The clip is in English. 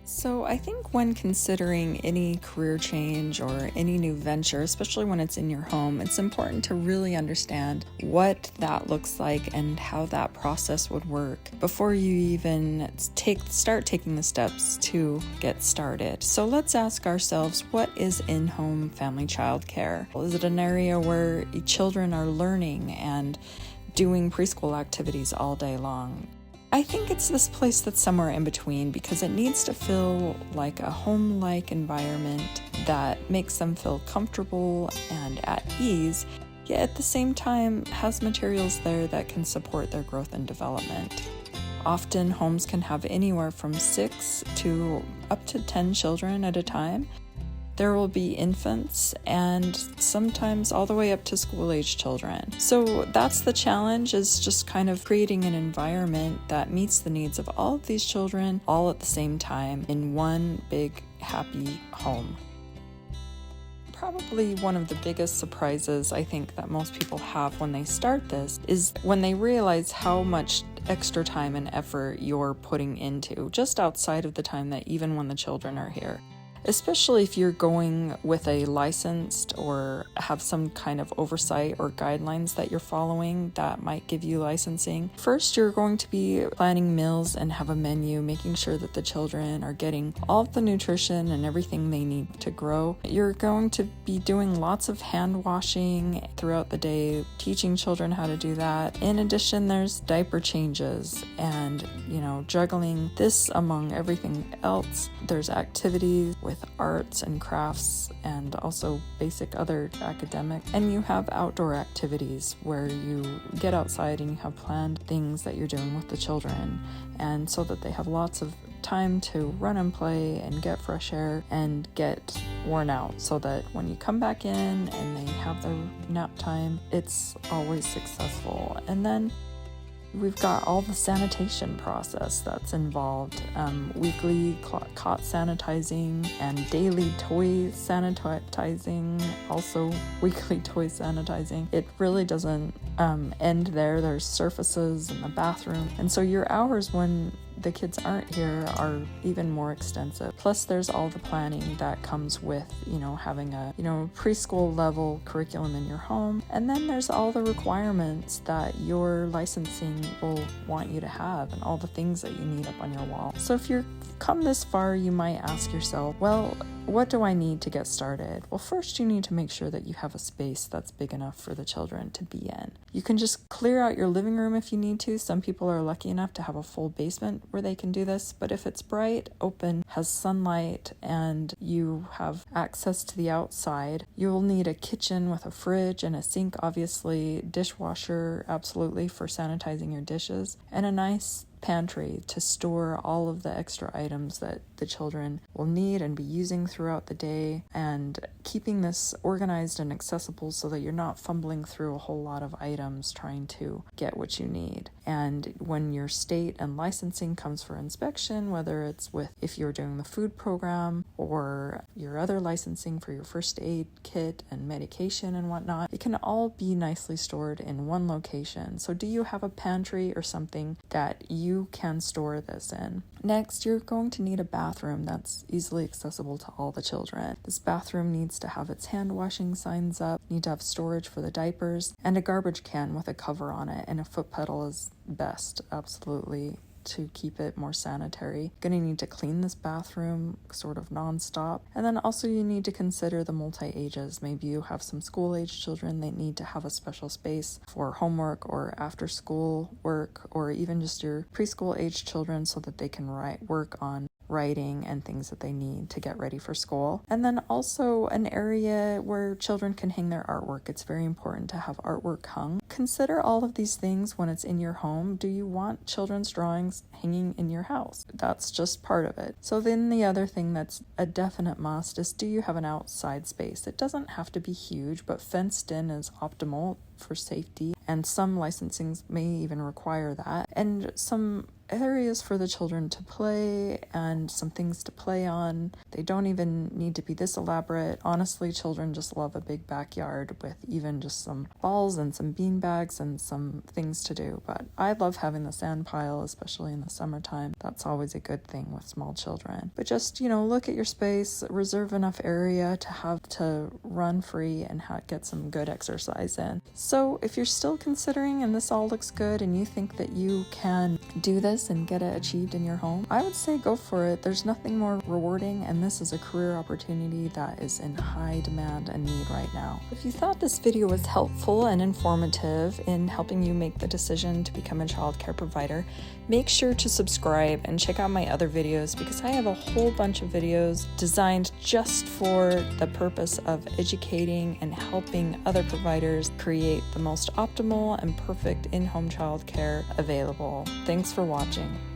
So, I think when considering any career change or any new venture, especially when it's in your home, it's important to really understand what that looks like and how that process would work before you even start taking the steps to get started. So, let's ask ourselves, what is in-home family childcare? Is it an area where children are learning and doing preschool activities all day long? I think it's this place that's somewhere in between because it needs to feel like a home-like environment that makes them feel comfortable and at ease, yet at the same time has materials there that can support their growth and development. Often homes can have anywhere from 6 to up to 10 children at a time. There will be infants and sometimes all the way up to school-age children. So that's the challenge, is just kind of creating an environment that meets the needs of all of these children all at the same time in one big happy home. Probably one of the biggest surprises I think that most people have when they start this is when they realize how much extra time and effort you're putting into just outside of the time that even when the children are here. Especially if you're going with a licensed or have some kind of oversight or guidelines that you're following that might give you licensing. First, you're going to be planning meals and have a menu, making sure that the children are getting all of the nutrition and everything they need to grow. You're going to be doing lots of hand washing throughout the day, teaching children how to do that. In addition, there's diaper changes and, juggling this among everything else. There's activities with arts and crafts and also basic other academic, and you have outdoor activities where you get outside and you have planned things that you're doing with the children, and so that they have lots of time to run and play and get fresh air and get worn out, so that when you come back in and they have their nap time, it's always successful. And then we've got all the sanitation process that's involved, weekly cot sanitizing and daily toy sanitizing, also weekly toy sanitizing. It really doesn't end there. There's surfaces in the bathroom, and so your hours when the kids aren't here are even more extensive. Plus there's all the planning that comes with, having a, preschool level curriculum in your home. And then there's all the requirements that your licensing will want you to have and all the things that you need up on your wall. So if you're come this far, you might ask yourself, well, what do I need to get started? Well, first you need to make sure that you have a space that's big enough for the children to be in. You can just clear out your living room if you need to. Some people are lucky enough to have a full basement where they can do this, but if it's bright, open, has sunlight, and you have access to the outside, you'll need a kitchen with a fridge and a sink, obviously, dishwasher, absolutely, for sanitizing your dishes, and a nice pantry to store all of the extra items that the children will need and be using throughout the day, and keeping this organized and accessible so that you're not fumbling through a whole lot of items trying to get what you need. And when your state and licensing comes for inspection, whether it's if you're doing the food program or your other licensing for your first aid kit and medication and whatnot, it can all be nicely stored in one location. So do you have a pantry or something that you can store this in? Next, you're going to need a bathroom that's easily accessible to all the children. This bathroom needs to have its hand washing signs up, need to have storage for the diapers, and a garbage can with a cover on it, and a foot pedal is best, absolutely, to keep it more sanitary. Gonna need to clean this bathroom sort of non-stop. And then also you need to consider the multi-ages. Maybe you have some school-age children that need to have a special space for homework or after-school work, or even just your preschool-age children so that they can work on writing and things that they need to get ready for school. And then also an area where children can hang their artwork. It's very important to have artwork hung. Consider all of these things when it's in your home. Do you want children's drawings hanging in your house? That's just part of it. So then the other thing that's a definite must is, do you have an outside space? It doesn't have to be huge, but fenced in is optimal for safety, and some licensings may even require that. And some areas for the children to play and some things to play on. They don't even need to be this elaborate. Honestly, children just love a big backyard with even just some balls and some bean bags and some things to do. But I love having the sand pile, especially in the summertime. That's always a good thing with small children. But just, look at your space, reserve enough area to have to run free and get some good exercise in. So if you're still considering and this all looks good and you think that you can do this and get it achieved in your home, I would say go for it. There's nothing more rewarding, and this is a career opportunity that is in high demand and need right now. If you thought this video was helpful and informative in helping you make the decision to become a childcare provider, make sure to subscribe and check out my other videos, because I have a whole bunch of videos designed just for the purpose of educating and helping other providers create the most optimal and perfect in-home childcare available. Thanks for watching.